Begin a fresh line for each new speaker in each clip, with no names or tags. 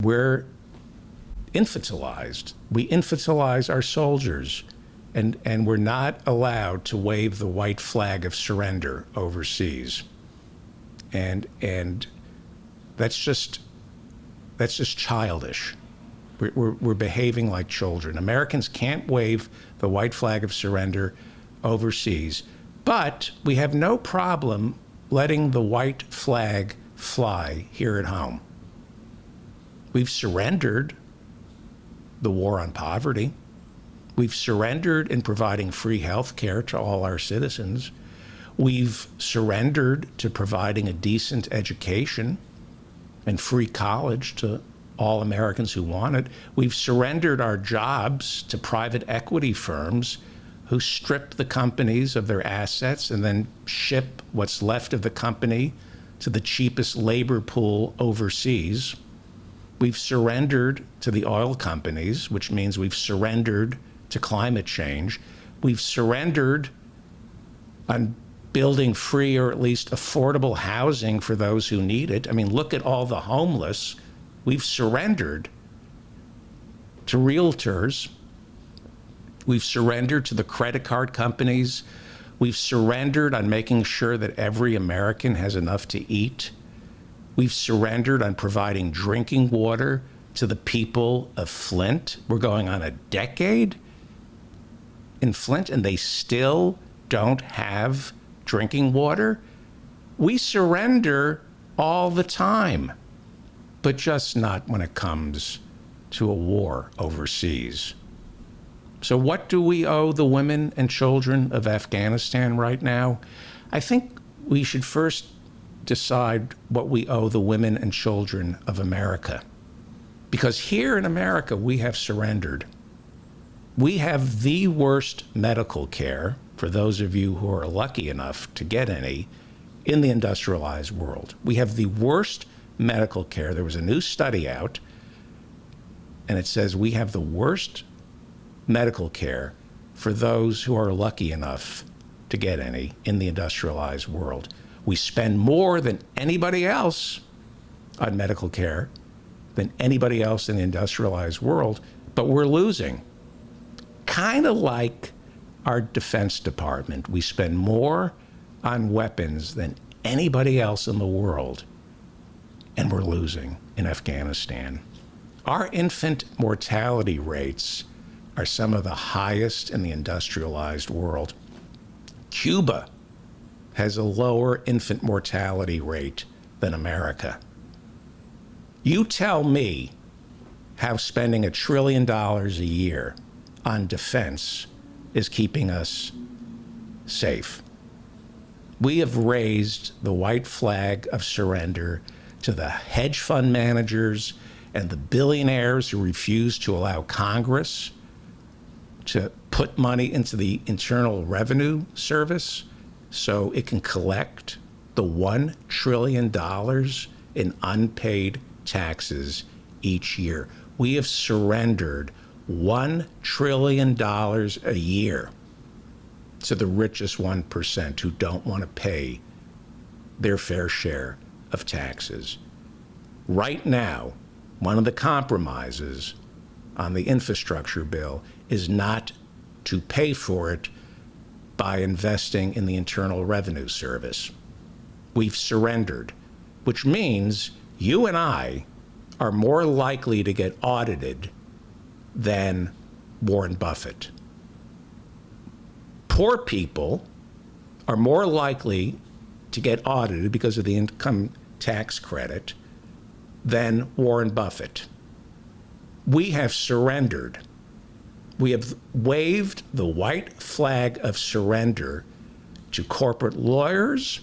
We're infantilized. We infantilize our soldiers, and we're not allowed to wave the white flag of surrender overseas. And that's just childish. We're behaving like children. Americans can't wave the white flag of surrender overseas, but we have no problem letting the white flag fly here at home. We've surrendered the war on poverty. We've surrendered in providing free health care to all our citizens. We've surrendered to providing a decent education and free college to all Americans who want it. We've surrendered our jobs to private equity firms who strip the companies of their assets and then ship what's left of the company to the cheapest labor pool overseas. We've surrendered to the oil companies, which means we've surrendered to climate change. We've surrendered on building free or at least affordable housing for those who need it. I mean, look at all the homeless. We've surrendered to realtors. We've surrendered to the credit card companies. We've surrendered on making sure that every American has enough to eat. We've surrendered on providing drinking water to the people of Flint. We're going on a decade in Flint, and they still don't have drinking water. We surrender all the time, but just not when it comes to a war overseas. So what do we owe the women and children of Afghanistan right now? I think we should first decide what we owe the women and children of America. Because here in America, we have surrendered. We have the worst medical care, for those of you who are lucky enough to get any, in the industrialized world. We have the worst medical care. There was a new study out, and it says we have the worst medical care for those who are lucky enough to get any in the industrialized world. We spend more than anybody else on medical care, than anybody else in the industrialized world, but we're losing. Kind of like our Defense Department. We spend more on weapons than anybody else in the world, and we're losing in Afghanistan. Our infant mortality rates are some of the highest in the industrialized world. Cuba has a lower infant mortality rate than America. You tell me how spending $1 trillion a year on defense is keeping us safe. We have raised the white flag of surrender to the hedge fund managers and the billionaires who refuse to allow Congress to put money into the Internal Revenue Service so it can collect the $1 trillion in unpaid taxes each year. We have surrendered $1 trillion a year to the richest 1% who don't want to pay their fair share of taxes. Right now, one of the compromises on the infrastructure bill is not to pay for it by investing in the Internal Revenue Service. We've surrendered, which means you and I are more likely to get audited than Warren Buffett. Poor people are more likely to get audited because of the income tax credit than Warren Buffett. We have surrendered. We have waved the white flag of surrender to corporate lawyers,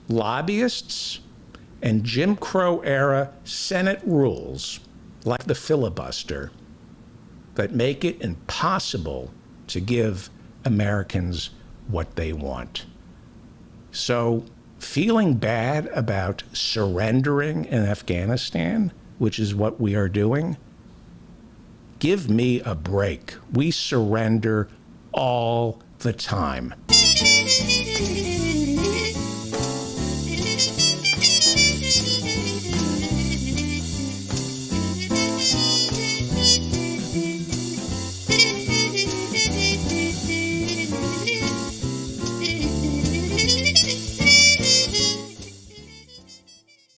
lobbyists, and Jim Crow era Senate rules like the filibuster that make it impossible to give Americans what they want. So feeling bad about surrendering in Afghanistan, which is what we are doing, give me a break. We surrender all the time.